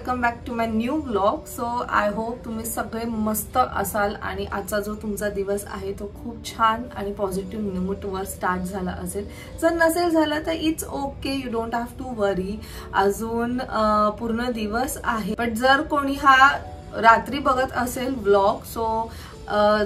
Welcome back to my new blog. So I hope तुम्ही सगळे मस्त असाल आणि आजचा जो तुमचा दिवस आहे तो खूप छान आणि पॉझिटिव्ह नोटवर स्टार्ट झाला असेल. जर नसेल झालं तर it's okay, you don't have to worry. अजून पूर्ण दिवस आहे. बट जर कोणी हा रात्री बघत असेल ब्लॉग, सो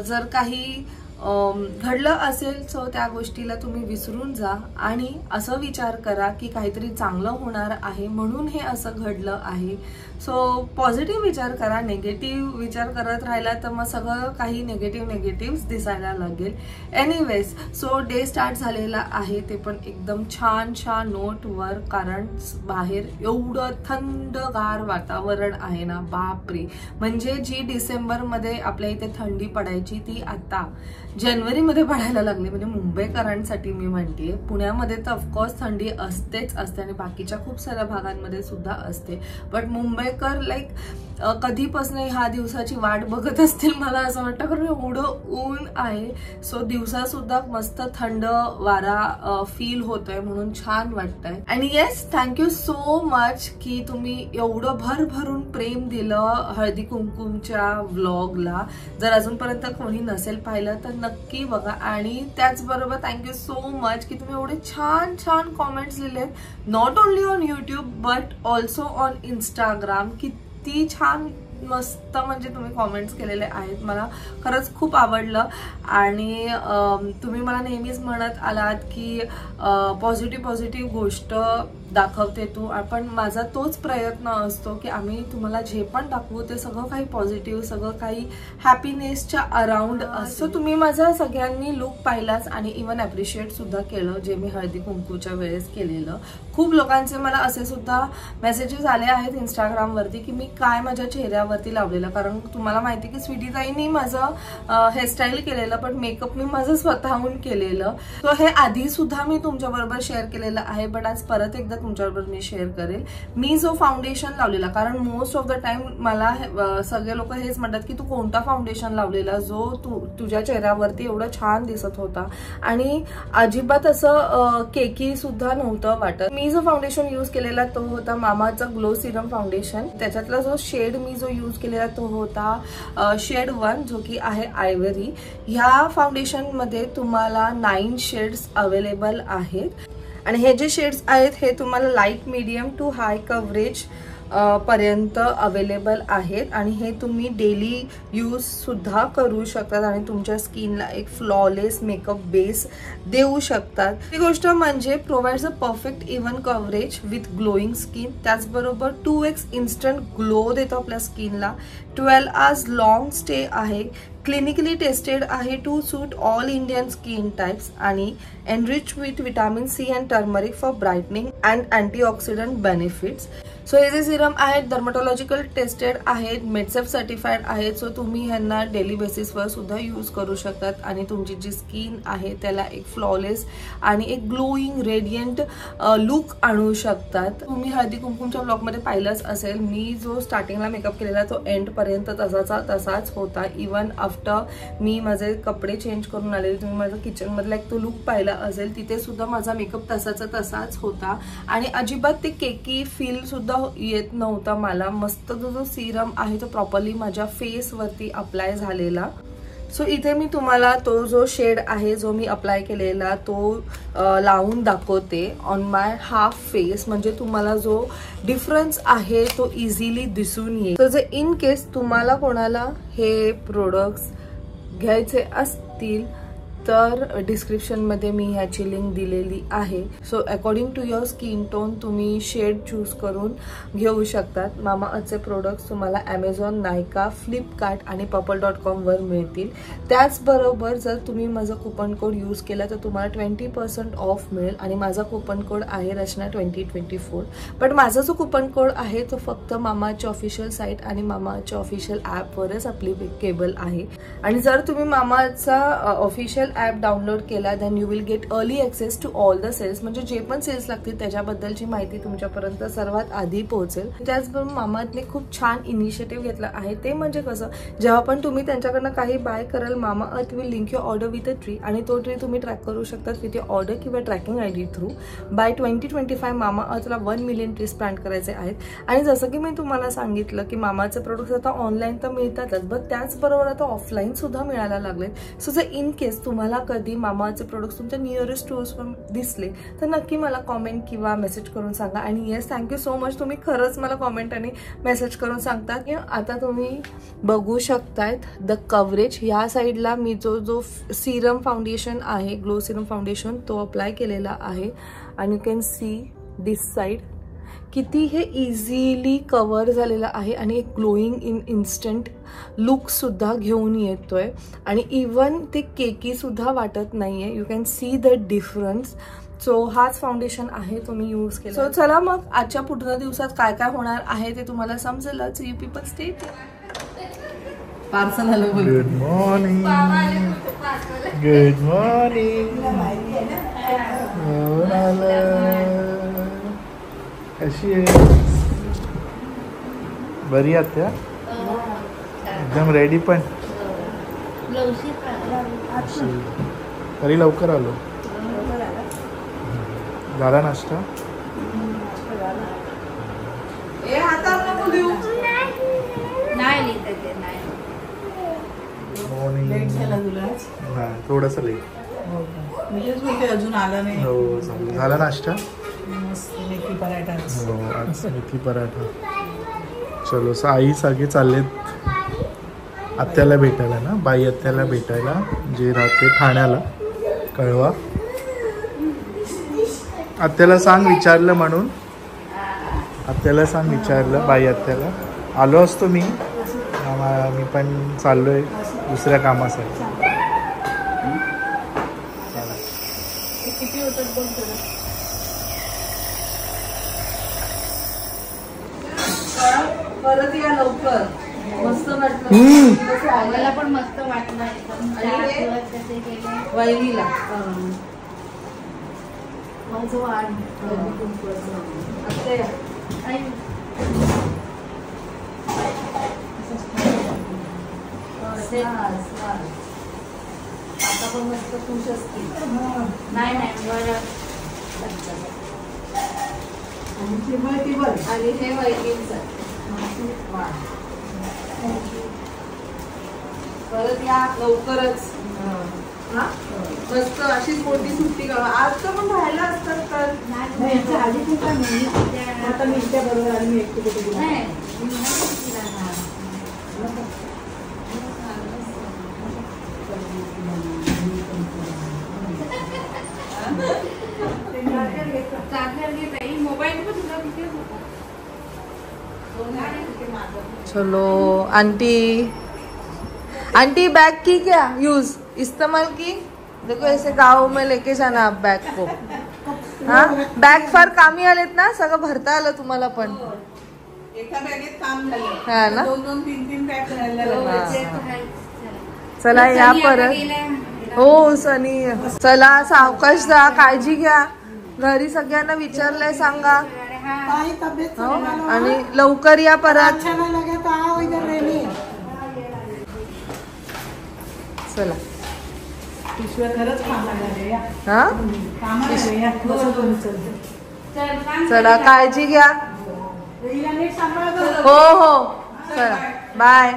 जर काही घडलं असेल सो त्या गोष्टीला तुम्ही विसरून जा आणि असं विचार करा की काहीतरी चांगलं होणार आहे म्हणून हे असं घडलं आहे. सो पॉझिटिव्ह विचार करा. नेगेटिव्ह विचार करत राहिला तर मग सगळं काही नेगेटिव्ह दिसायला लागेल. एनिवेज, सो डे स्टार्ट झालेला आहे, ते पण एकदम छान नोटवर. कारण बाहेर एवढं थंडगार वातावरण आहे ना, बापरे. म्हणजे जी डिसेंबरमध्ये आपल्या इथे थंडी पडायची ती आता जानेवारीमध्ये पडायला लागली. म्हणजे मुंबईकरांसाठी मी म्हणते. पुण्यामध्ये तर ऑफकोर्स थंडी असतेच असते आणि बाकीच्या खूप साऱ्या भागांमध्ये सुद्धा असते. बट मुंबईकर लाईक कधीपासून ह्या दिवसाची वाट बघत असतील मला असं वाटतं, कारण एवढं ऊन आहे. सो दिवसा सुद्धा मस्त थंड वारा फील होतोय म्हणून छान वाटतंय. आणि येस, थँक्यू सो मच की तुम्ही एवढं भरभरून प्रेम दिलं हळदी कुंकुमच्या व्लॉगला. जर अजूनपर्यंत कोणी नसेल पाहिलं तर नक्की बघा. आणि त्याचबरोबर थँक्यू सो मच की तुम्ही एवढे छान कॉमेंट्स लिहिलेत, not only on YouTube but also on Instagram. किती छान मस्त म्हणजे तुम्ही कॉमेंट्स केलेले आहेत. मला खरंच खूप आवडलं. आणि तुम्ही मला नेहमीच म्हणत आलात की पॉझिटिव्ह गोष्ट दाखवते तू. पण माझा तोच प्रयत्न असतो की आम्ही तुम्हाला जे पण दाखवू ते सगळं काही पॉझिटिव्ह, सगळं काही हॅपीनेसच्या अराउंड असं. तुम्ही माझा सगळ्यांनी लुक पाहिलाच आणि इवन ॲप्रिशिएट सुद्धा केलं जे मी हळदी कुंकूच्या वेळेस केलेलं. खूप लोकांचे मला असे सुद्धा मेसेजेस आले आहेत इंस्टाग्रामवरती की मी काय माझ्या चेहऱ्यावरती लावलेलं. कारण तुम्हाला माहिती की स्वीटीताईंनी माझं हेअरस्टाईल केलेलं पण मेकअप मी माझं स्वतःहून केलेलं. सो हे आधी सुद्धा मी तुमच्याबरोबर शेअर केलेलं आहे, बट आज परत एकदा तुमच्याबरोबर मी शेअर करेल. मी जो फाउंडेशन लावलेला, कारण मोस्ट ऑफ द टाइम मला सगळे लोक हेच म्हणतात की तू कोणता फाउंडेशन लावलेला जो तुझ्या चेहऱ्यावरती एवढं छान दिसत होता. आणि अजिबात असं केकी सुद्धा नव्हतं वाटत. मी जो फाउंडेशन यूज केलेला तो होता मामाचा ग्लो सिरम फाउंडेशन. त्याच्यातला जो शेड मी जो यूज केलेला तो होता शेड 1, जो की आहे आयव्हरी. ह्या फाउंडेशन मध्ये तुम्हाला 9 शेड्स अवेलेबल आहेत. आणि हे जे शेड्स आहेत हे तुम्हाला light, medium to high coverage पर्यंत अवेलेबल आहेत. आणि हे तुम्ही डेली यूज सुद्धा करू शकतात आणि तुमच्या स्किनला एक फ्लॉलेस मेकअप बेस देऊ शकतात. ही गोष्ट म्हणजे provides a perfect even coverage with glowing skin. त्याचबरोबर 2x इन्स्टंट ग्लो देतो आपल्या स्किनला. 12 आवर्स लॉंग स्टे आहे. क्लिनिकली टेस्टेड आहे to suit all Indian skin types. आणि enrich with vitamin C and turmeric for brightening and antioxidant benefits. So हे जे Serum आहेत डर्मॅटॉलॉजिकल टेस्टेड आहेत, मेडसेफ सर्टिफाईड आहेत. सो तुम्ही ह्यांना डेली बेसिसवर सुद्धा यूज करू शकतात आणि तुमची जी स्किन आहे त्याला एक फ्लॉलेस आणि एक ग्लोईंग रेडियंट लुक आणू शकतात. तुम्ही हळदी कुंकुमच्या ब्लॉगमध्ये पाहिलंच असेल, मी जो स्टार्टिंगला मेकअप केलेला तो एंड पर्यंत तसाच होता. इवन आफ्टर मी माझे कपडे चेंज करून आलेले, तुम्ही माझा किचन मधला एक तो लुक पाहिला असेल, तिथे सुद्धा माझा मेकअप तसाच होता. आणि अजिबात ते केकी फील सुद्धा येत नव्हता मला. मस्त जो सिरम आहे तो प्रॉपरली माझ्या फेस वरती अप्लाय झालेला. सो इथे मी तुम्हाला तो जो शेड आहे जो मी अप्लाय केलेला तो लावून दाखवते ऑन माय हाफ फेस. म्हणजे तुम्हाला जो डिफरन्स आहे तो इझिली दिसून येईल. तर जर इन केस तुम्हाला कोणाला हे प्रोडक्ट्स घ्यायचे असतील तर डिस्क्रिप्शनमध्ये मी ह्याची लिंक दिलेली आहे. So according to your skin tone तुम्ही शेड चूज करून घेऊ शकतात. मामाअर्थचे प्रोडक्ट्स तुम्हाला ॲमेझॉन, नायका, फ्लिपकार्ट आणि पर्पल.com वर मिळतील. त्याचबरोबर जर तुम्ही माझं कुपन कोड यूज केला तर तुम्हाला 20% ऑफ मिळेल. आणि माझा कुपन कोड आहे रचना 2024. बट माझा जो कुपन कोड आहे तो फक्त मामाच्या ऑफिशियल साईट आणि मामाच्या ऑफिशियल ॲपवरच ॲप्लिकेबल आहे. आणि जर तुम्ही मामाचा ऑफिशियल ऑफिशियल ॲप डाउनलोड केला then you will get early access to all the sales, म्हणजे जे पण सेल्स लागतील त्याच्याबद्दलची माहिती तुमच्यापर्यंत सर्वात आधी पोहोचेल. त्याचबरोबर मामाअर्थने खूप छान इनिशिएटिव्ह घेतला आहे. ते म्हणजे कसं, जेव्हा पण तुम्ही त्यांच्याकडनं काही बाय कराल Mamaearth will link your order with a tree, आणि तो ट्री तुम्ही ट्रॅक करू शकता विथ युअर ऑर्डर किंवा ट्रॅकिंग ID थ्रू. बाय 2025 मामाअर्थला 1 मिलियन ट्रीज प्लांट करायचे आहेत. आणि जसं की मी तुम्हाला सांगितलं की मामाचे प्रोडक्ट्स आता ऑनलाईन तर मिळतातच, बट त्याचबरोबर आता ऑफलाईन सुद्धा मिळायला लागले. सो जर इन केस तुम्हाला कधी मामाचे प्रोडक्ट्स तुमच्या नियरेस्ट स्टोअर्सवर दिसले तर नक्की मला कॉमेंट किंवा मेसेज करून सांगा. आणि येस, थँक्यू सो मच, तुम्ही खरंच मला कॉमेंट आणि मेसेज करून सांगता. की आता तुम्ही बघू शकतायत द कव्हरेज. ह्या साईडला मी जो सिरम फाउंडेशन आहे, ग्लो सिरम फाउंडेशन, तो अप्लाय केलेला आहे. आणि you can see this side किती हे इझिली कव्हर झालेलं आहे आणि एक ग्लोईंग इन इन्स्टंट लुक सुद्धा घेऊन येतोय. आणि इवन ते केकी सुद्धा वाटत नाहीये. You can see the difference. So हाच फाउंडेशन आहे, तुम्ही यूज केला. सो चला मग आजच्या पुढच्या दिवसात काय काय होणार आहे ते तुम्हाला समजेलच. You people stay. पार्सल आलं. Good morning. Good morning. कशी आहे? बरी आहात त्या? एकदम रेडी. पण तरी लवकर आलो. झाला नाश्ता? थोडस लेट. अजून आला नाही. हो, झाला नाश्ता? मेथी पराठा. हो, आज मेथी पराठा. चलो, आई सगळे चाललेत आत्याला भेटायला ना, बाई आत्याला भेटायला, जे राहते ठाण्याला, कळवा. आत्याला सांग विचारलं म्हणून. आत्याला सांग विचारलं, बाई आत्याला. आलो असतो मी पण चाललोय दुसऱ्या कामासाठी. किती होतात बघ जरा. परत या लवकर. मस्त वाटलं. मला पण मस्त वाटलं. वहिनीला माझं वाढ आता पण मस्त खुश असते. नाही बरं. आणि हे वहिनीचं. परत या लवकरच. मस्त अशीच मोठी सुट्टी काढा. आज तर पण राहायला असतात तर आता मी त्या बरोबर आणि मी एकटी कुठे गेली. चलो आंटी. आंटी बैग की क्या यूज इस्तेमाल की? देखो ऐसे गाँव में लेके जाना आप बैग को. हाँ, बैग फार कामी आलेत ना, सगळं भरता आलं तुम्हाला पण. एका बॅगेत काम झालं. हा ना. 2-3 बॅग राहिल्या. चला या परत. हो सनी, चला सावकाश जा, काळजी घ्या. घरी सगळ्यांना विचारलंय सांगा. हो, आणि लवकर या परत. चला हा, चला काळजी घ्या. हो हो, चला बाय.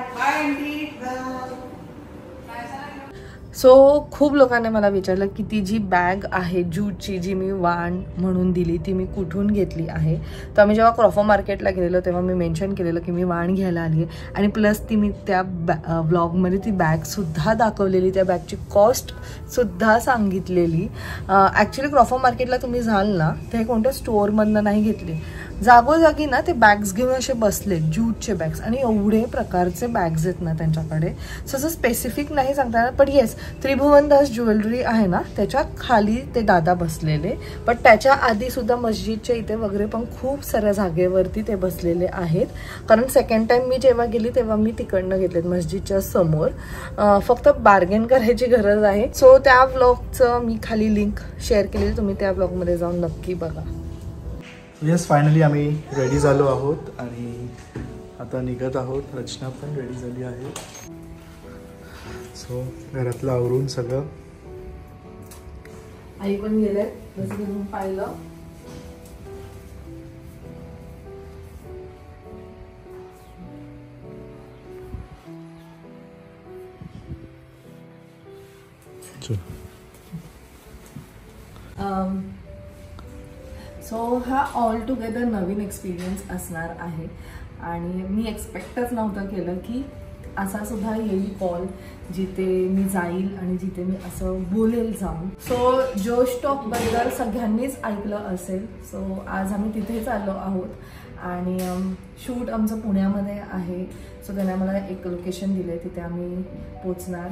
सो खूप लोकांनी मला विचारलं की ती जी बॅग आहे ज्यूटची, जी मी वाण म्हणून दिली, ती मी कुठून घेतली आहे. तर आम्ही जेव्हा क्रॉफो मार्केटला गेलेलो तेव्हा मी मेन्शन केलेलं की मी वाण घ्यायला आली आहे. आणि प्लस ती मी त्या ब्लॉगमध्ये ती बॅगसुद्धा दाखवलेली, त्या बॅगची कॉस्टसुद्धा सांगितलेली. ॲक्च्युली क्रॉफो मार्केटला तुम्ही जाल ना, ते कोणत्या स्टोअरमधनं नाही घेतली. जागोजागी ना ते बॅग्स घेऊन असे बसले, ज्यूटचे बॅग्स, आणि एवढे प्रकारचे बॅग्स आहेत ना त्यांच्याकडे. असं स्पेसिफिक नाही सांगता येणार, पण येस त्रिभुवन दास ज्वेलरी आहे ना त्याच्या खाली ते दादा बसलेले. पण त्याच्या आधी सुद्धा मस्जिदच्या इथे वगैरे पण खूप साऱ्या जागेवरती ते बसलेले आहेत. कारण सेकंड टाइम मी जेव्हा गेली तेव्हा मी तिकडनं घेतलेत मस्जिदच्या समोर. फक्त बार्गेन करायची गरज आहे. सो त्या व्लॉगचं मी खाली लिंक शेअर केली, तुम्ही त्या व्लॉगमध्ये जाऊन नक्की बघा. येस, फायनली आम्ही रेडी झालो आहोत आणि आता निघत आहोत. रचना पण रेडी झाली आहे. सो घरातलं आवरून सगळं. आई पण गेले, जसं तुम्ही पाहिलं. सो हा ऑल टुगेदर नवीन एक्सपिरियन्स असणार आहे आणि मी एक्सपेक्टच नव्हतं केलं की असा सुद्धा येईल कॉल जिथे मी जाईल आणि जिथे मी असं बोलेल जाऊन. सो जोश टॉकबद्दल सगळ्यांनीच ऐकलं असेल. सो आज आम्ही तिथेच आलो आहोत आणि शूट आमचं पुण्यामध्ये आहे. सो त्याने आम्हाला एक लोकेशन दिलं आहे, तिथे आम्ही पोचणार.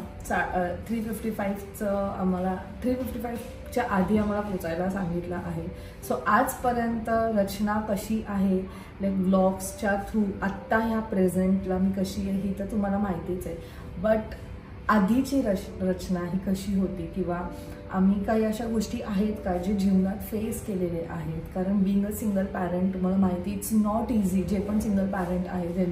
3:55चं आम्हाला 3:55च्या आधी आम्हाला पोचायला सांगितलं आहे. सो आजपर्यंत रचना कशी आहे लाईक व्लॉग्सच्या थ्रू आत्ता ह्या प्रेझेंटला मी कशी आहे ही तर तुम्हाला माहितीच आहे. बट आधीची रचना ही कशी होती किंवा आम्ही काही अशा गोष्टी आहेत का जे जीवनात फेस केलेले आहेत. कारण बिंग अ सिंगल पॅरेंट तुम्हाला माहिती इट्स नॉट इझी. जे पण सिंगल पॅरेंट आहे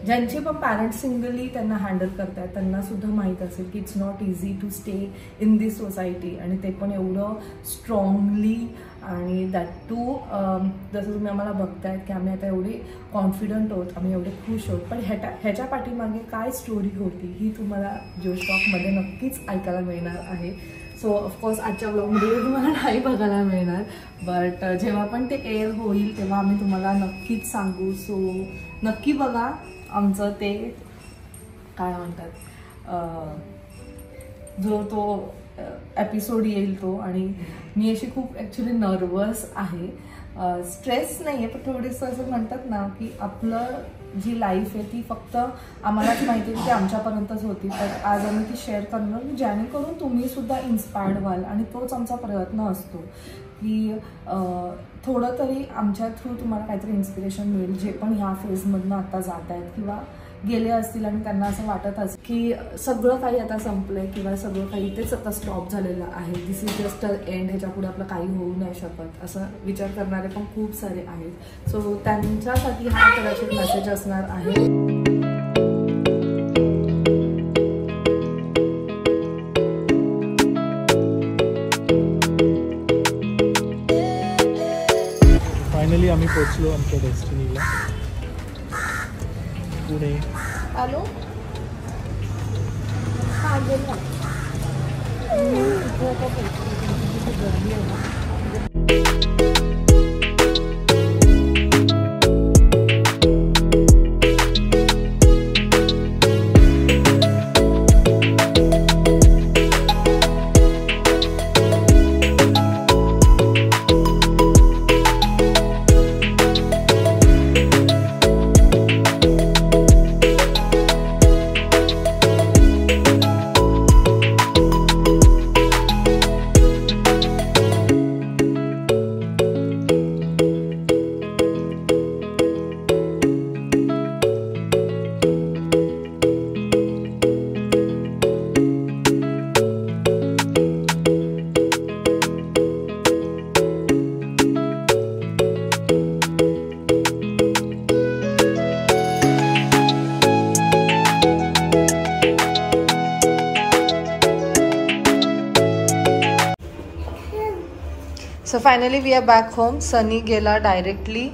ज्यांचे पण पॅरेंट्स सिंगली त्यांना हँडल करतात त्यांना सुद्धा माहीत असेल की it's not easy to stay in this society. आणि ते पण एवढं स्ट्रॉंगली आणि दॅट टू जसं तुम्ही आम्हाला बघतायत की आम्ही आता एवढे कॉन्फिडंट आहोत, आम्ही एवढे खुश आहोत. पण ह्याच्या पाठीमागे काय स्टोरी होती ही तुम्हाला जोश टॉकमध्ये नक्कीच ऐकायला मिळणार आहे. सो ऑफकोर्स आजच्या ब्लॉगमध्ये तुम्हाला नाही बघायला मिळणार, बट जेव्हा पण ते एअर होईल तेव्हा आम्ही तुम्हाला नक्कीच सांगू. सो नक्की बघा आमचं ते काय म्हणतात जो तो एपिसोड येईल तो. आणि मी अशी खूप ॲक्च्युली नर्वस आहे. स्ट्रेस नाही आहे, पण थोडंसं असं म्हणतात ना की आपलं जी लाईफ आहे ती फक्त आम्हालाच माहिती आहे की आमच्यापर्यंतच होती. तर आज आम्ही ती शेअर करणार जेणेकरून तुम्ही सुद्धा इन्स्पायर्ड व्हाल. आणि तोच आमचा प्रयत्न असतो की थोडं तरी आमच्या थ्रू तुम्हाला काहीतरी इन्स्पिरेशन मिळेल. जे पण ह्या फेजमधनं आता जात आहेत किंवा गेले असतील आणि त्यांना असं वाटत असेल की सगळं काही आता संपलंय किंवा सगळं काही तेच आता स्टॉप झालेलं आहे, दिस इज जस्ट अ एंड, ह्याच्या पुढे आपलं काही होऊ नाही शकत, असं विचार करणारे पण खूप सारे आहेत. सो त्यांच्यासाठी हा कदाचित मेसेज असणार आहे. फायनली आम्ही पोहोचलो आमच्या डेस्टिनीला, पुणे. हॅलो हां गेलो. गर्दी आहे ना. So finally we are back home. Sunny गेला डायरेक्टली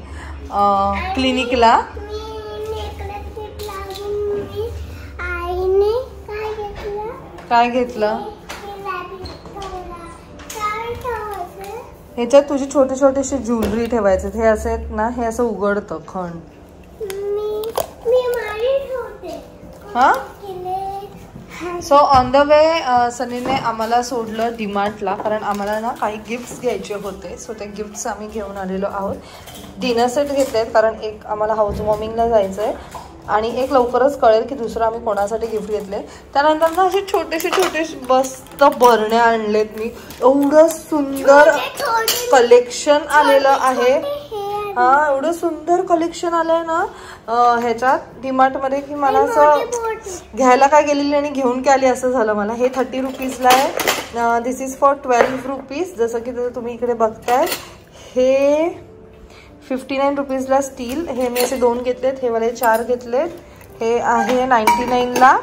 क्लिनिकला. काय घेतलं? ह्याच्यात तुझी छोटी छोटीशी ज्वेलरी ठेवायचे. हे असे आहेत ना, हे असं उघडतं खंड. हा सो ऑन द वे सनीने आम्हाला सोडलं डीमार्टला, कारण आम्हाला ना काही गिफ्ट्स घ्यायचे होते. सो ते गिफ्ट्स आम्ही घेऊन आलेलो आहोत. डिनर सेट घेतले आहेत कारण एक आम्हाला हाऊस वॉर्मिंगला जायचं आहे आणि एक लवकरच कळेल की दुसरं आम्ही कोणासाठी गिफ्ट घेतले. त्यानंतर ना असे छोटेसे मस्त बरणे आणलेत मी. एवढं सुंदर कलेक्शन आलेलं आहे. हा, एवढं सुंदर कलेक्शन आलंय ना ह्याच्यात डीमार्टमध्ये की मला असं घ्यायला काय गेलेली आणि घेऊन काय आली असं झालं मला. हे 30 रुपीजला आहे. दिस इज फॉर 12 रुपीज. जसं की तुम्ही इकडे बघताय. हे 59 रुपीजला स्टील. हे मी असे 2 घेतलेत. हे वाले 4 घेतलेत. हे आहे 99ला.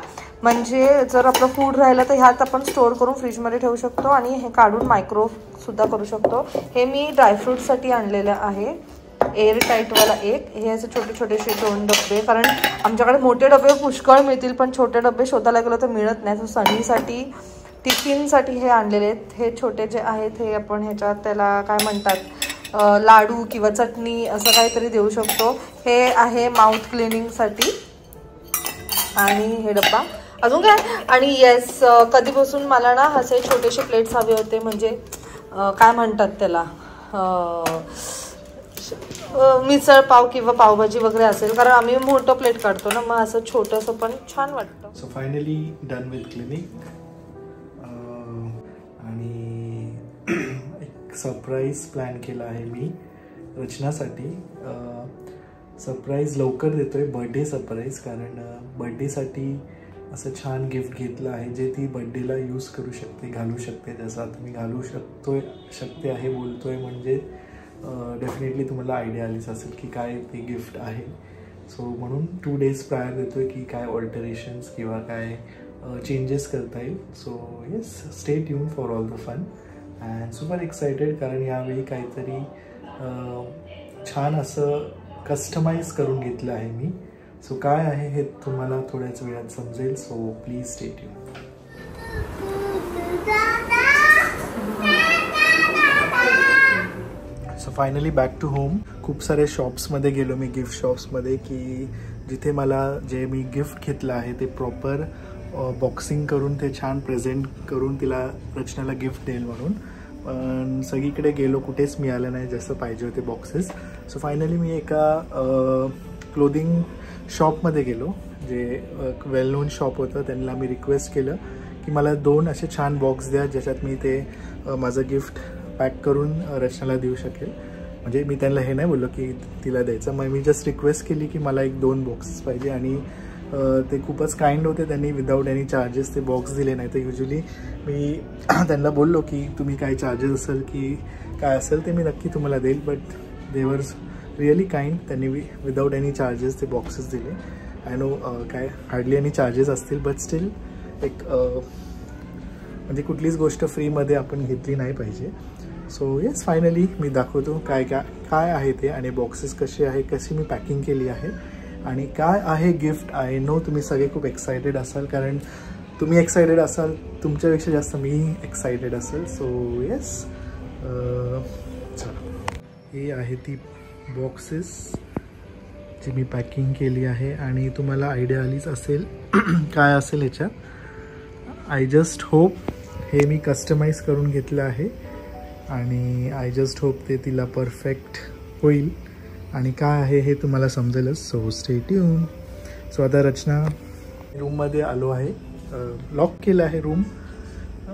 म्हणजे जर आपलं फूड राहिलं तर ह्यात आपण स्टोअर करून फ्रीजमध्ये ठेवू शकतो आणि हे काढून मायक्रोवेव्ह सुद्धा करू शकतो. हे मी ड्रायफ्रूटसाठी आणलेलं आहे. एअर टाईटवाला एक. हे असे छोटेसे 2 डबे, कारण आमच्याकडे मोठे डबे पुष्कळ मिळतील पण छोटे डबे शोधायला गेलो तर मिळत नाही. सो सणीसाठी टिफिनसाठी हे आणलेले आहेत. हे छोटे जे आहेत हे आपण ह्याच्यात त्याला काय म्हणतात लाडू किंवा चटणी असं काहीतरी देऊ शकतो. हे आहे माउथ क्लिनिंगसाठी. आणि हे डब्बा अजून काय. आणि येस, कधीपासून मला ना असे छोटेसे प्लेट्स हवे होते. म्हणजे काय म्हणतात त्याला मिसळ पाव किंवा पावभाजी वगैरे असेल, कारण आम्ही मोठं प्लेट काढतो ना, मग असं छोटंसं पण छान वाटतं. So finally done with clinic. आणि एक सरप्राईज प्लॅन केला आहे मी रचनासाठी. सरप्राईज लवकर देतोय, बर्थडे सरप्राईज. कारण बर्थडेसाठी असं छान गिफ्ट घेतलं आहे जे ती बर्थडेला यूज करू शकते, घालू शकते. जसं आता मी घालू शकते आहे बोलतोय म्हणजे डेफिनेटली तुम्हाला आयडिया आलीच असेल की काय ते गिफ्ट आहे. सो म्हणून 2 days प्रायर देतोय की काय ऑल्टरेशन्स किंवा काय चेंजेस करता येईल. So yes, stay tune for all the fun and super excited. कारण यावेळी काहीतरी छान असं कस्टमाइज करून घेतलं आहे मी. सो काय आहे हे तुम्हाला थोड्याच वेळात समजेल. So please stay tune. So finally back to home. खूप सारे शॉप्समध्ये गेलो मी, गिफ्ट शॉप्समध्ये, की जिथे मला जे मी गिफ्ट घेतलं आहे ते प्रॉपर बॉक्सिंग करून ते छान प्रेझेंट करून तिला रचनाला गिफ्ट देईल म्हणून. पण सगळीकडे गेलो, कुठेच मिळालं नाही जसं पाहिजे होते बॉक्सेस. सो फायनली मी एका क्लोदिंग शॉपमध्ये गेलो, जे वेल नोन शॉप होतं. त्यांना मी रिक्वेस्ट केलं की मला 2 असे छान बॉक्स द्या ज्याच्यात मी ते माझं गिफ्ट पॅक करून रचनाला देऊ शकेल. म्हणजे मी त्यांना हे नाही बोललो की तिला द्यायचं, मग मी जस्ट रिक्वेस्ट केली की मला 1-2 बॉक्सेस पाहिजे. आणि ते खूपच काइंड होते. त्यांनी विदाऊट एनी चार्जेस ते बॉक्स दिले. नाही तर युजली मी त्यांना बोललो की तुम्ही काय चार्जेस असेल की काय असेल ते मी नक्की तुम्हाला देईल. बट दे वर रिअली काइंड. त्यांनी विदाऊट एनी चार्जेस ते बॉक्सेस दिले. आय नो काय हार्डली एनी चार्जेस असतील, बट स्टील एक म्हणजे कुठलीच गोष्ट फ्रीमध्ये आपण घेतली नाही पाहिजे. सो येस, फायनली मी दाखवतो काय आहे ते आणि बॉक्सेस कसे आहे, कशी मी पॅकिंग केली आहे आणि काय आहे गिफ्ट. आय नो तुम्ही सगळे खूप एक्सायटेड असाल, कारण तुम्ही एक्सायटेड असाल तुमच्यापेक्षा जास्त मी एक्सायटेड असेल. सो येस, चला, ही आहे ती बॉक्सेस जी मी पॅकिंग केली आहे आणि तुम्हाला आयडिया आलीच असेल काय असेल ह्याच्यात. आय जस्ट होप हे मी कस्टमाइज करून घेतलं आहे आणि आय जस्ट होप ते तिला परफेक्ट होईल आणि काय आहे हे तुम्हाला समजेलच. So stay tune. सो आता रचना रूममध्ये आलो आहे, लॉक केलं आहे रूम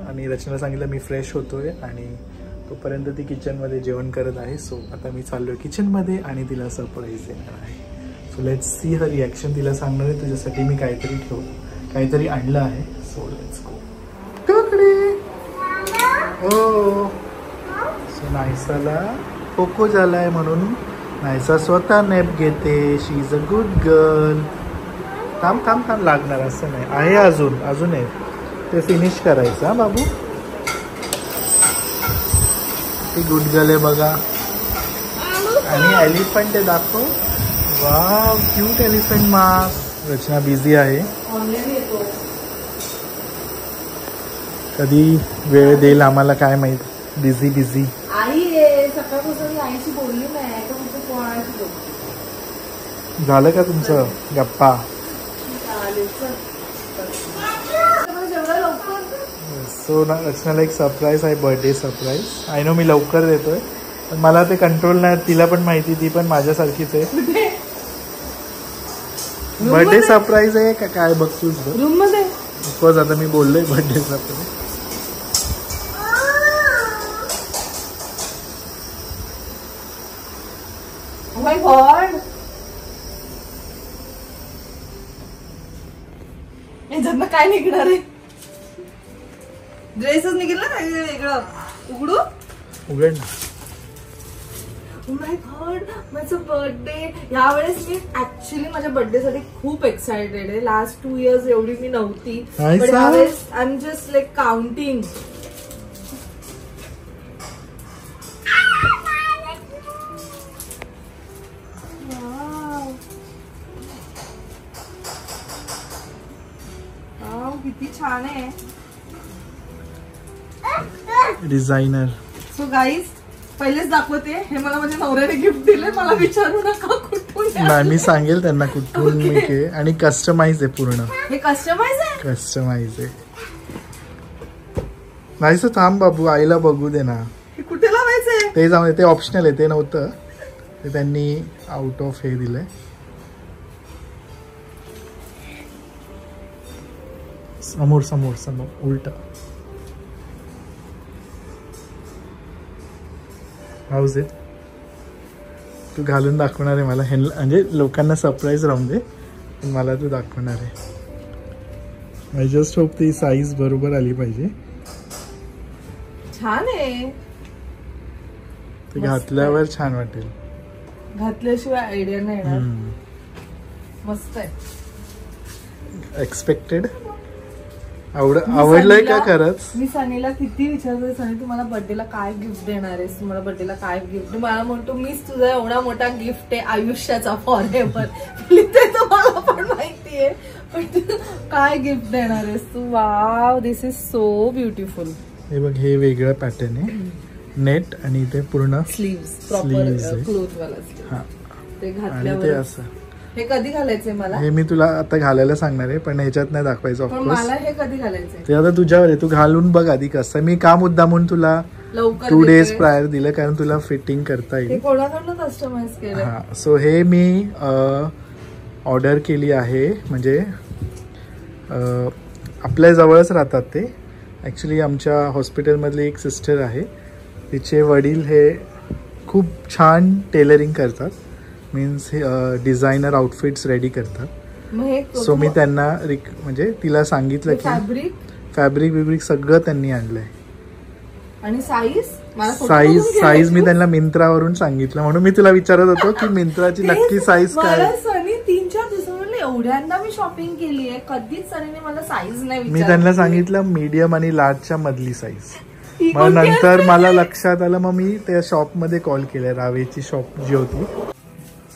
आणि रचनाला सांगितलं मी फ्रेश होतोय आणि तोपर्यंत ती किचनमध्ये जेवण करत आहे. सो आता मी चाललो आहे किचनमध्ये आणि तिला सरप्राईज देणार आहे. So let's see her reaction. तिला सांगणार आहे तुझ्यासाठी मी काहीतरी आणलं आहे. So let's go. हो, सो नायसाला कोको झालाय म्हणून नायसा स्वतः नॅप घेते. शी इज अ गुड गर्ल. थांब लागणार असं नाही आहे, अजून आहे ते फिनिश करायचं. हा बाबू, ती गुड गर्ल आहे बघा. आणि एलिफंट आहे दाखव. Wow, cute elephant mask. Rachna busy आहे, कधी वेळ देईल आम्हाला काय माहित. बिझी आई सकाळपासून आईशी बोलली नाही. झालं का तुमचं गप्पा? सो रचनाला एक सरप्राईज आहे, बर्थडे सरप्राईज. आय नो मी लवकर देतोय पण मला ते कंट्रोल नाही. तिला पण माहिती, ती पण माझ्यासारखीच आहे. बर्थडे सरप्राईज आहे का काय बघ तूच बघ. रूम मध्ये बिकॉज आता मी बोललोय birthday surprise. Oh my god, याच्यातनं काय निघणार आहे? ड्रेसच निघेल ना काय वेगळं. उघडू उघड ना. ओ माय गॉड, माझा बर्थडे. यावेळेस मी ऍक्च्युली माझ्या बर्थडे साठी खूप एक्साइटेड आहे. लास्ट 2 years एवढी मी नव्हती, पण यावेळेस I am just like counting. किती छान आहे. डिझायनर. सो गाईज, पहिलेच दाखवते, हे मला माझ्या नवऱ्याने गिफ्ट दिले. मला विचारू नका कुठून. नाही, मी सांगेल त्यांना कुठून मी के. आणि कस्टमाइज आहे पूर्ण. हे कस्टमाइज आहे. कस्टमाइज आहे. नाही सर, थांब बाबू, आईला बघू दे ना. हे कुठे लावायचंय? ते जाऊ दे, ते ऑप्शनल आहे, ते नव्हतं, ते त्यांनी आउट ऑफ हे दिलंय. समोर समोर समोर उलट. हाऊस आहे. तू घालून दाखवणार आहे मला, हे म्हणजे लोकांना सरप्राईज राहून दे, पण मला तू दाखवणार आहे. आय जस्ट होप ती साईज बरोबर आली पाहिजे. छान आहे. ते घातल्यावर छान वाटेल. घातल्याशिवाय आयडिया नाही येणार. मस्त आहे. एक्सपेक्टेड. आवडलंय का खरंच? मी सनीला किती विचारते, सनी तुम्हाला बर्थडेला काय गिफ्ट देणार आहेस, तुम्हाला बर्थडेला काय गिफ्ट. मला म्हणतो मीच तुझा एवढा मोठा गिफ्ट आहे आयुष्याचा, फॉरएव्हर. ते तुम्हाला पण माहितीये, पण काय गिफ्ट देणार आहेस तू. Wow, this is so beautiful. हे बघ, हे वेगळं पॅटर्न आहे. नेट आणि इथे पूर्ण स्लीव्स, प्रॉपर क्लोथ वाला. हा, ते आणि ते घातल्यावर. असं. हे कधी घालायचंय मला? हे मी तुला आता घालायला सांगणार आहे, पण ह्याच्यात नाही दाखवायचं ऑफकोर्स. मला हे कधी घालायचंय ते आता तुझ्यावर आहे, तू घालून बघ आधी कसं. मी का मुद्दामून तुला 2 days प्रायर दिलं, कारण तुला फिटिंग करता येईल. कोणाकडनं कस्टमाइज केलं? हा, सो हे मी ऑर्डर केली आहे. म्हणजे आपल्या जवळच राहतात ते. ॲक्च्युली आमच्या हॉस्पिटलमधली एक सिस्टर आहे, तिचे वडील हे खूप छान टेलरिंग करतात. मीन्स डिझायनर आउटफिट्स रेडी करतात. सो मी त्यांना म्हणजे तिला सांगितलं की फॅब्रिक बिब्रिक सगळं त्यांनी आणलंय. आणि साईज मी त्यांना मिंत्रावरून सांगितलं, म्हणून मी तुला विचारत होतो की मिंत्राची नक्की साईज काय. 3-4 दिवसांनी एवढ्यांदा मी शॉपिंग केली आहे, कधीच सनीने मला साईज नाही विचारली. मी त्यांना सांगितलं मीडियम आणि लार्जच्या मधली साईज. मग नंतर मला लक्षात आलं, मग मी त्या शॉपमध्ये कॉल केलाय, रावेची शॉप जी होती.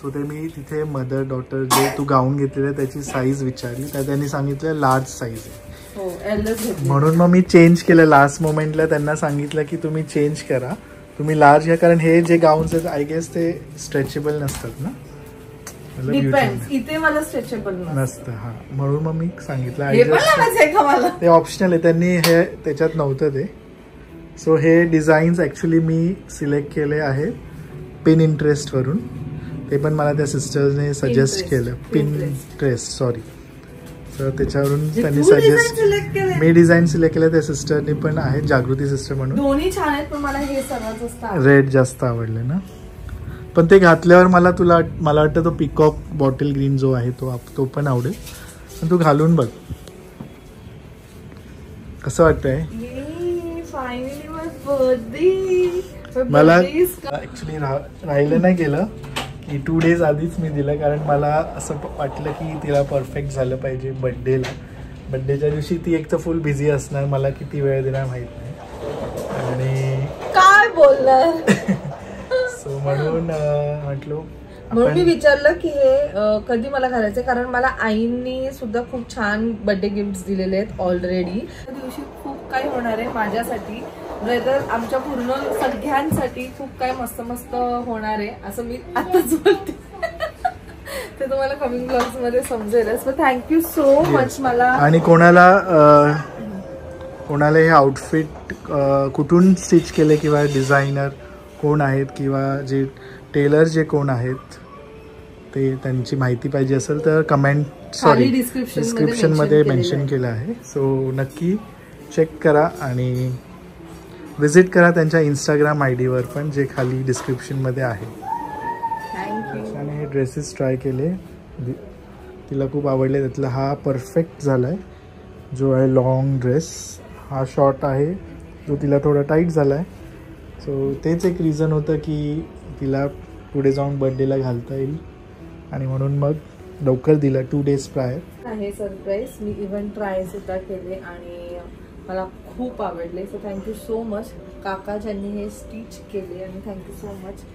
सो ते मी तिथे मदर डॉटर जे तू गाऊन घेतलेलं त्याची साईज विचारली, तर त्यांनी सांगितलं लार्ज साईज आहे. म्हणून मग मी चेंज केलं. लास्ट मोमेंटला त्यांना सांगितलं की तुम्ही चेंज करा, तुम्ही लार्ज घ्या, कारण हे जे गाऊन्स आहेत आय गेस ते स्ट्रेचेबल नसतात ना. इथे मला स्ट्रेचेबल नसतं. हा, म्हणून मग मी सांगितलं ते ऑप्शनल आहे. त्यांनी हे त्याच्यात नव्हतं ते. सो हे डिझाईन्स ऍक्च्युली मी सिलेक्ट केले आहेत Pinterest वरून. ते पण मला त्या सिस्टरने सजेस्ट केलं. Pinterest, sorry. तर त्याच्यावरून त्यांनी सजेस्ट, मी डिझाईन सिलेक्ट केलं, त्या सिस्टरने पण आहेत, जागृती सिस्टर म्हणून. दोन्ही छान आहेत, पण मला हे सर्वात रेड जास्त आवडले ना. पण ते घातल्यावर मला वाटतं तो पिकॉक बॉटल ग्रीन जो आहे तो पण आवडेल. पण तू घालून बघ कसं वाटतंय. मला ऍक्च्युली राहिलं नाही गेलं की 2 days आधीच मी दिलं, कारण मला असं वाटलं की तिला परफेक्ट झालं पाहिजे बर्थडेला. बर्थडेच्या दिवशी ती एक तर फुल बिझी असणार, मला किती वेळ देणार माहित नाही. आणि काय बोलणार. सो म्हणून म्हटलो, म्हणून मी विचारलं की हे कधी मला घालायचं, कारण मला आईंनी सुद्धा खूप छान बर्थडे गिफ्ट दिलेले आहेत ऑलरेडी. त्या दिवशी खूप काही होणार आहे माझ्यासाठी, ब्रदर आमच्या पूर्ण सगळ्यांसाठी खूप काही मस्त मस्त होणार आहे, असं मी आताच बोलते. ते तुम्हाला कमिंग ब्लॉग्स मध्ये समजेल. So thank you so much. मला आणि कोणाला कोणाला हे आउटफिट कुठून स्टिच केले किंवा डिझायनर कोण आहेत किंवा जे टेलर जे कोण आहेत ते त्यांची माहिती पाहिजे असेल तर डिस्क्रिप्शनमध्ये मेन्शन केलं आहे. सो नक्की चेक करा आणि विजिट करा त्यांच्या इंस्टाग्राम ID वर पण, जे खाली डिस्क्रिप्शनमध्ये आहे. आणि हे ड्रेसेस ट्राय केले, तिला खूप आवडले. त्यातला हा परफेक्ट झाला आहे जो आहे लॉंग ड्रेस. हा शॉर्ट आहे जो तिला थोडा टाईट झाला आहे. सो तेच एक रिझन होतं की तिला पुढे जाऊन बर्थडेला घालता येईल आणि म्हणून मग लवकर दिला 2 days प्रायर आहे सरप्राईज. मी इव्हन ट्राय सुद्धा केले आणि मला खूप आवडले. सो थँक्यू सो मच काका ज्यांनी हे स्टिच केले आणि थँक्यू सो मच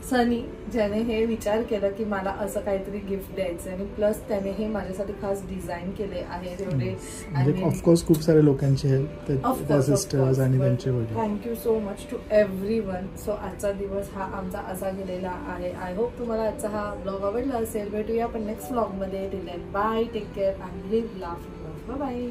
सनी ज्याने हे विचार केलं की मला असं काहीतरी गिफ्ट द्यायचं आणि प्लस त्याने हे माझ्यासाठी खास डिझाईन केले आहे. तेवढे ऑफकोर्स खूप सारे लोकांची हेल्प, त्या सिस्टर्स आणि त्यांचे वडील. Thank you so much to everyone. So आजचा दिवस हा आमचा असा गेलेला आहे. आय होप तुम्हाला आजचा हा ब्लॉग आवडला असेल. भेटूया पण नेक्स्ट ब्लॉगमध्ये. Till then bye, take care and live laugh. Bye bye.